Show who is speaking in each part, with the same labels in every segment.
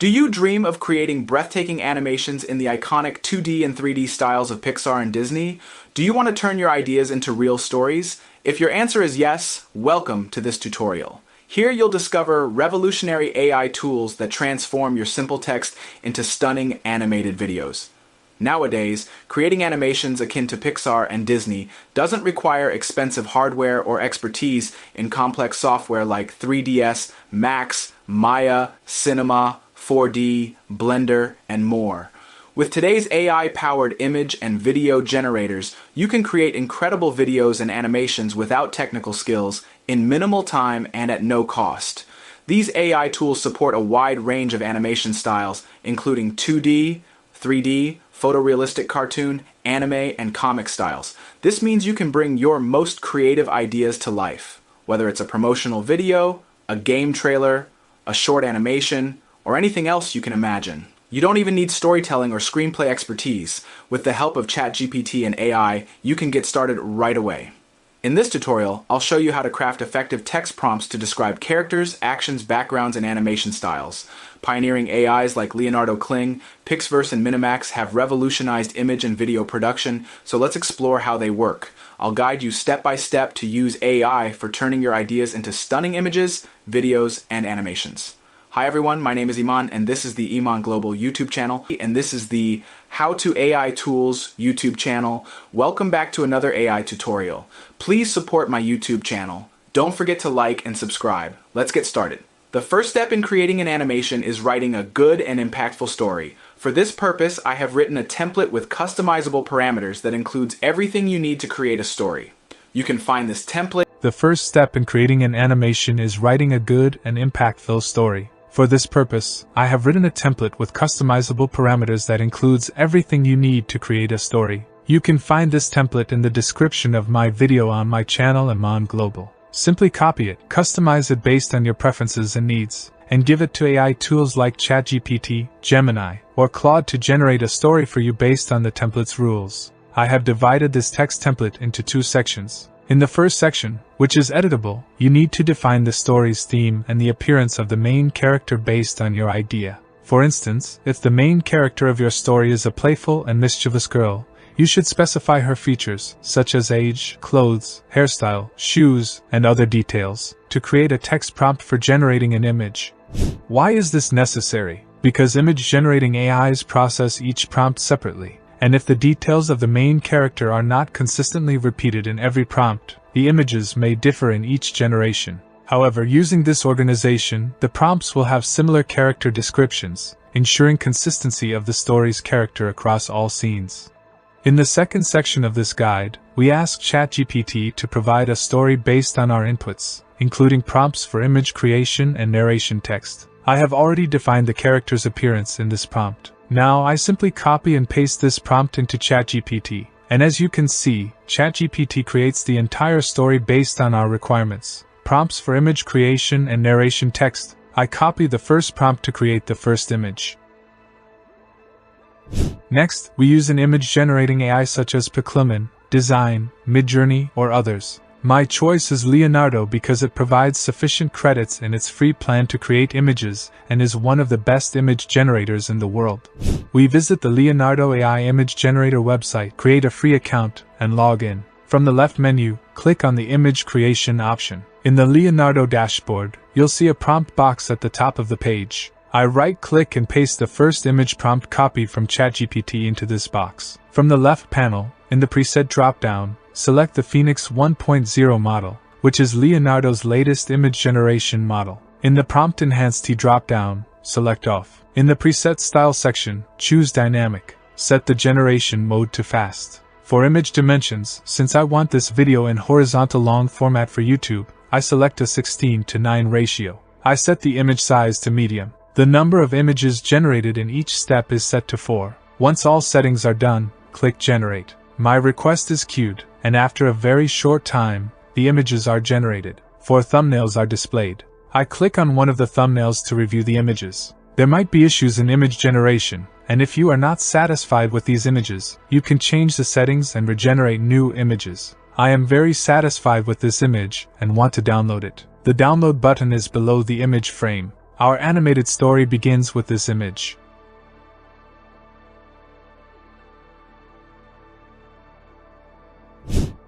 Speaker 1: Do you dream of creating breathtaking animations in the iconic 2D and 3D styles of Pixar and Disney? Do you want to turn your ideas into real stories? If your answer is yes, welcome to this tutorial. Here you'll discover revolutionary AI tools that transform your simple text into stunning animated videos. Nowadays, creating animations akin to Pixar and Disney doesn't require expensive hardware or expertise in complex software like 3ds, Max, Maya, Cinema, 4D, Blender, and more. With today's AI-powered image and video generators, you can create incredible videos and animations without technical skills, in minimal time, and at no cost. These AI tools support a wide range of animation styles, including 2D, 3D, photorealistic cartoon, anime, and comic styles. This means you can bring your most creative ideas to life, whether it's a promotional video, a game trailer, a short animation, or anything else you can imagine. You don't even need storytelling or screenplay expertise. With the help of ChatGPT and AI, you can get started right away. In this tutorial, I'll show you how to craft effective text prompts to describe characters, actions, backgrounds, and animation styles. Pioneering AIs like Leonardo, Kling, Pixar, and Minimax have revolutionized image and video production, so let's explore how they work. I'll guide you step by step to use AI for turning your ideas into stunning images, videos, and animations. Hi everyone, my name is Iman, and this is the Iman Global YouTube channel, and this is the How to AI Tools YouTube channel. Welcome back to another AI tutorial. Please support my YouTube channel. Don't forget to like and subscribe. Let's get started. The first step in creating an animation is writing a good and impactful story. For this purpose, I have written a template with customizable parameters that includes everything you need to create a story. You can find this template.
Speaker 2: The first step in creating an animation is writing a good and impactful story. For this purpose, I have written a template with customizable parameters that includes everything you need to create a story. You can find this template in the description of my video on my channel Iman Global. Simply copy it, customize it based on your preferences and needs, and give it to AI tools like ChatGPT, Gemini, or Claude to generate a story for you based on the template's rules. I have divided this text template into two sections. In the first section, which is editable, you need to define the story's theme and the appearance of the main character based on your idea. For instance, if the main character of your story is a playful and mischievous girl, you should specify her features, such as age, clothes, hairstyle, shoes, and other details, to create a text prompt for generating an image. Why is this necessary? Because image-generating AIs process each prompt separately. And if the details of the main character are not consistently repeated in every prompt, the images may differ in each generation. However, using this organization, the prompts will have similar character descriptions, ensuring consistency of the story's character across all scenes. In the second section of this guide, we ask ChatGPT to provide a story based on our inputs, including prompts for image creation and narration text. I have already defined the character's appearance in this prompt. Now I simply copy and paste this prompt into ChatGPT, and as you can see, ChatGPT creates the entire story based on our requirements. Prompts for image creation and narration text. I copy the first prompt to create the first image. Next, we use an image-generating AI such as Pixar, Design, Midjourney, or others. My choice is Leonardo because it provides sufficient credits in its free plan to create images and is one of the best image generators in the world. We visit the Leonardo AI image generator website, create a free account, and log in. From the left menu, click on the image creation option. In the Leonardo dashboard, you'll see a prompt box at the top of the page. I right-click and paste the first image prompt copy from ChatGPT into this box. From the left panel, in the preset drop-down, select the Phoenix 1.0 model, which is Leonardo's latest image generation model. In the Prompt Enhanced drop-down, select Off. In the Preset Style section, choose Dynamic. Set the generation mode to Fast. For image dimensions, since I want this video in horizontal long format for YouTube, I select a 16:9 ratio. I set the image size to medium. The number of images generated in each step is set to 4. Once all settings are done, click Generate. My request is queued, and after a very short time, the images are generated. 4 thumbnails are displayed. I click on one of the thumbnails to review the images. There might be issues in image generation, and if you are not satisfied with these images, you can change the settings and regenerate new images. I am very satisfied with this image and want to download it. The download button is below the image frame. Our animated story begins with this image.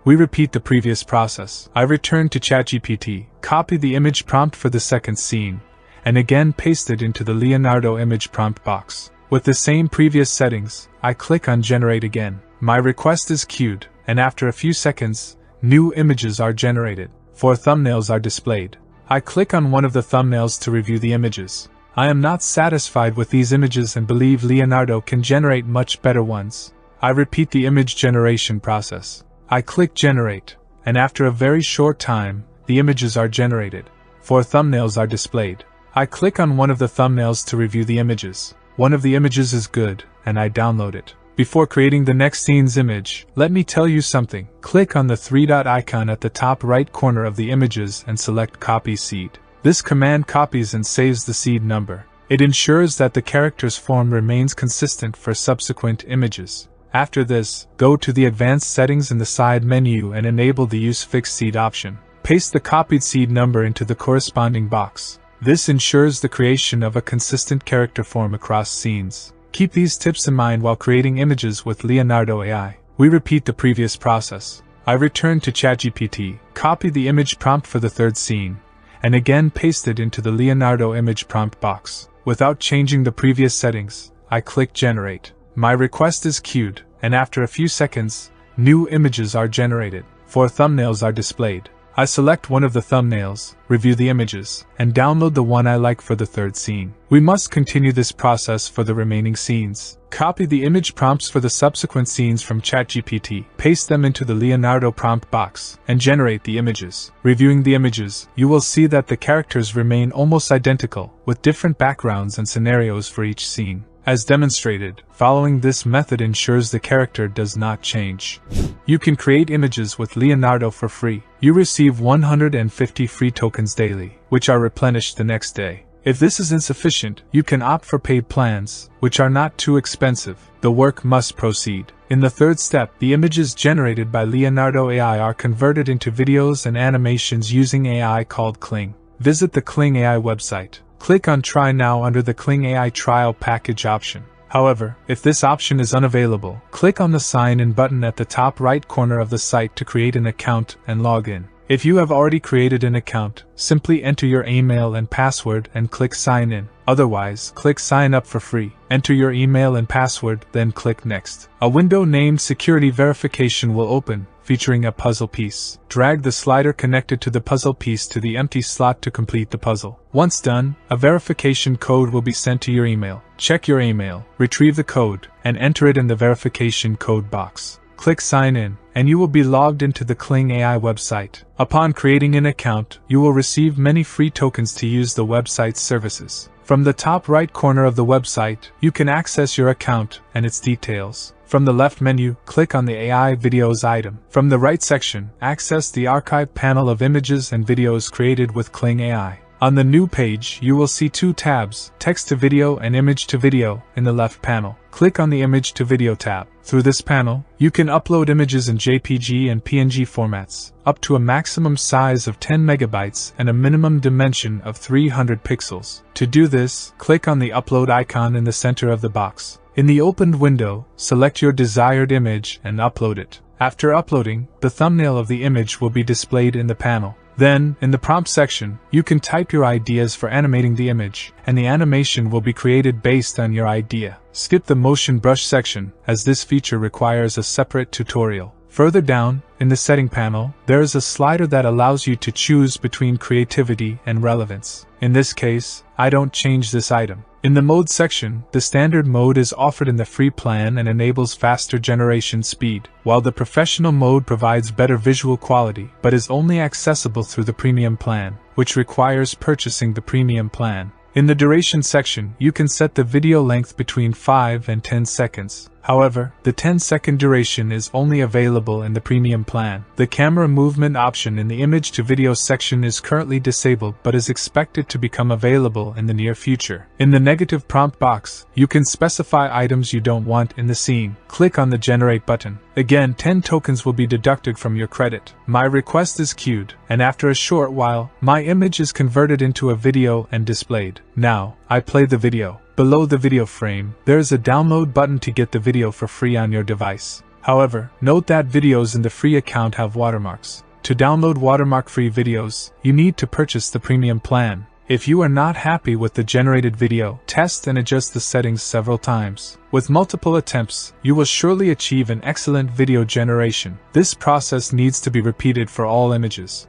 Speaker 2: We repeat the previous process. I return to ChatGPT, copy the image prompt for the second scene, and again paste it into the Leonardo image prompt box. With the same previous settings, I click on Generate again. My request is queued, and after a few seconds, new images are generated. 4 thumbnails are displayed. I click on one of the thumbnails to review the images. I am not satisfied with these images and believe Leonardo can generate much better ones. I repeat the image generation process. I click Generate, and after a very short time, the images are generated. 4 thumbnails are displayed. I click on one of the thumbnails to review the images. One of the images is good, and I download it. Before creating the next scene's image, let me tell you something. Click on the 3-dot icon at the top right corner of the images and select Copy Seed. This command copies and saves the seed number. It ensures that the character's form remains consistent for subsequent images. After this, go to the Advanced Settings in the side menu and enable the Use Fixed Seed option. Paste the copied seed number into the corresponding box. This ensures the creation of a consistent character form across scenes. Keep these tips in mind while creating images with Leonardo AI. We repeat the previous process. I return to ChatGPT, copy the image prompt for the third scene, and again paste it into the Leonardo image prompt box. Without changing the previous settings, I click Generate. My request is queued, and after a few seconds, new images are generated. 4 thumbnails are displayed. I select one of the thumbnails, review the images, and download the one I like for the third scene. We must continue this process for the remaining scenes. Copy the image prompts for the subsequent scenes from ChatGPT, paste them into the Leonardo prompt box, and generate the images. Reviewing the images, you will see that the characters remain almost identical, with different backgrounds and scenarios for each scene. As demonstrated, following this method ensures the character does not change. You can create images with Leonardo for free. You receive 150 free tokens daily, which are replenished the next day. If this is insufficient, you can opt for paid plans, which are not too expensive. The work must proceed. In the third step, the images generated by Leonardo AI are converted into videos and animations using AI called Kling. Visit the Kling AI website. Click on Try Now under the Kling AI Trial Package option. However, if this option is unavailable, click on the Sign In button at the top right corner of the site to create an account and log in. If you have already created an account, simply enter your email and password and click Sign In. Otherwise, click Sign Up for free. Enter your email and password, then click Next. A window named Security Verification will open, featuring a puzzle piece. Drag the slider connected to the puzzle piece to the empty slot to complete the puzzle. Once done, a verification code will be sent to your email. Check your email, retrieve the code, and enter it in the verification code box. Click Sign In, and you will be logged into the Kling AI website. Upon creating an account, you will receive many free tokens to use the website's services. From the top right corner of the website, you can access your account and its details. From the left menu, click on the AI Videos item. From the right section, access the archive panel of images and videos created with Kling AI. On the new page, you will see 2 tabs, Text to Video and Image to Video, in the left panel. Click on the Image to Video tab. Through this panel, you can upload images in JPG and PNG formats, up to a maximum size of 10 megabytes and a minimum dimension of 300 pixels. To do this, click on the Upload icon in the center of the box. In the opened window, select your desired image and upload it. After uploading, the thumbnail of the image will be displayed in the panel. Then, in the prompt section, you can type your ideas for animating the image, and the animation will be created based on your idea. Skip the motion brush section, as this feature requires a separate tutorial. Further down, in the setting panel, there is a slider that allows you to choose between creativity and relevance. In this case, I don't change this item. In the mode section, the standard mode is offered in the free plan and enables faster generation speed, while the professional mode provides better visual quality, but is only accessible through the premium plan, which requires purchasing the premium plan. In the duration section, you can set the video length between 5 and 10 seconds. However, the 10-second duration is only available in the premium plan. The camera movement option in the image to video section is currently disabled but is expected to become available in the near future. In the negative prompt box, you can specify items you don't want in the scene. Click on the Generate button. Again, 10 tokens will be deducted from your credit. My request is queued, and after a short while, my image is converted into a video and displayed. Now, I play the video. Below the video frame, there is a download button to get the video for free on your device. However, note that videos in the free account have watermarks. To download watermark-free videos, you need to purchase the premium plan. If you are not happy with the generated video, test and adjust the settings several times. With multiple attempts, you will surely achieve an excellent video generation. This process needs to be repeated for all images.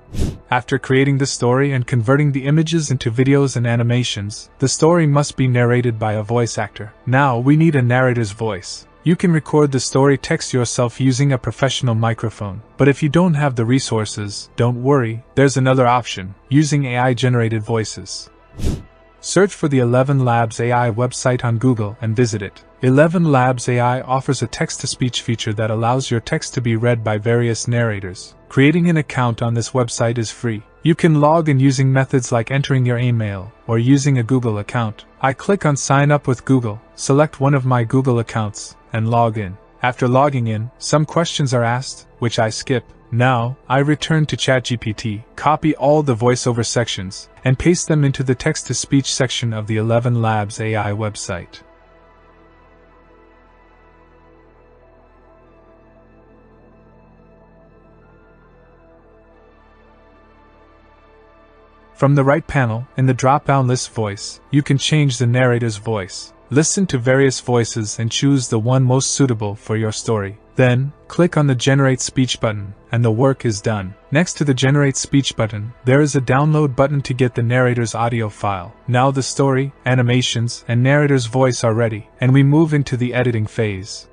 Speaker 2: After creating the story and converting the images into videos and animations, the story must be narrated by a voice actor. Now we need a narrator's voice. You can record the story text yourself using a professional microphone. But if you don't have the resources, don't worry, there's another option, using AI-generated voices. Search for the 11 Labs AI website on Google and visit it. 11 Labs AI offers a text-to-speech feature that allows your text to be read by various narrators. Creating an account on this website is free. You can log in using methods like entering your email or using a Google account. I click on Sign Up with Google, select one of my Google accounts, and log in. After logging in, some questions are asked, which I skip. Now, I return to ChatGPT, copy all the voiceover sections, and paste them into the text-to-speech section of the 11 Labs AI website. From the right panel, in the drop-down list Voice, you can change the narrator's voice. Listen to various voices and choose the one most suitable for your story. Then, click on the Generate Speech button, and the work is done. Next to the Generate Speech button, there is a download button to get the narrator's audio file. Now the story, animations, and narrator's voice are ready, and we move into the editing phase.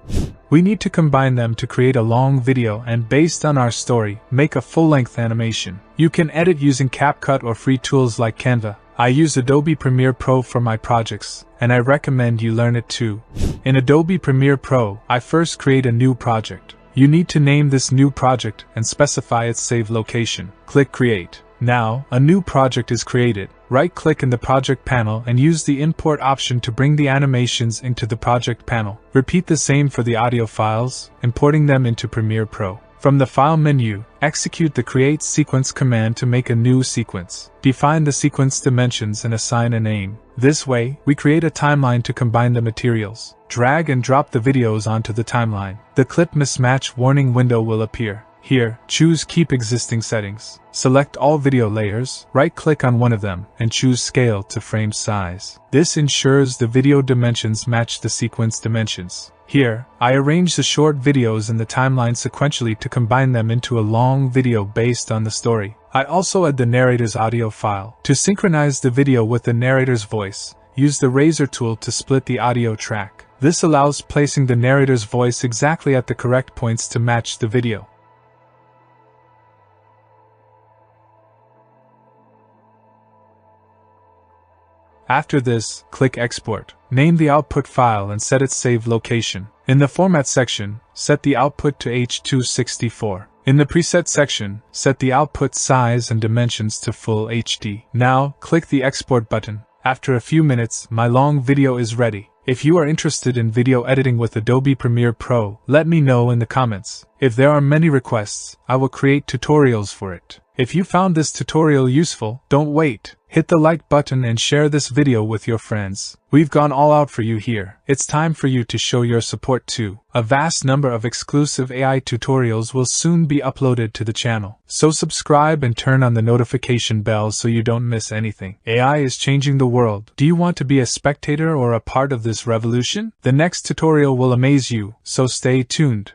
Speaker 2: We need to combine them to create a long video and, based on our story, make a full-length animation. You can edit using CapCut or free tools like Canva. I use Adobe Premiere Pro for my projects, and I recommend you learn it too. In Adobe Premiere Pro, I first create a new project. You need to name this new project and specify its save location. Click Create. Now, a new project is created. Right-click in the project panel and use the import option to bring the animations into the project panel. Repeat the same for the audio files, importing them into Premiere Pro. From the File menu, execute the Create Sequence command to make a new sequence. Define the sequence dimensions and assign a name. This way, we create a timeline to combine the materials. Drag and drop the videos onto the timeline. The clip mismatch warning window will appear. Here, choose Keep Existing Settings. Select all video layers, right-click on one of them, and choose Scale to frame size. This ensures the video dimensions match the sequence dimensions. Here, I arrange the short videos in the timeline sequentially to combine them into a long video based on the story. I also add the narrator's audio file. To synchronize the video with the narrator's voice, use the razor tool to split the audio track. This allows placing the narrator's voice exactly at the correct points to match the video. After this, click Export. Name the output file and set its save location. In the Format section, set the output to H.264. In the Preset section, set the output size and dimensions to Full HD. Now, click the Export button. After a few minutes, my long video is ready. If you are interested in video editing with Adobe Premiere Pro, let me know in the comments. If there are many requests, I will create tutorials for it. If you found this tutorial useful, don't wait. Hit the like button and share this video with your friends. We've gone all out for you here. It's time for you to show your support too. A vast number of exclusive AI tutorials will soon be uploaded to the channel. So subscribe and turn on the notification bell so you don't miss anything. AI is changing the world. Do you want to be a spectator or a part of this revolution? The next tutorial will amaze you, so stay tuned.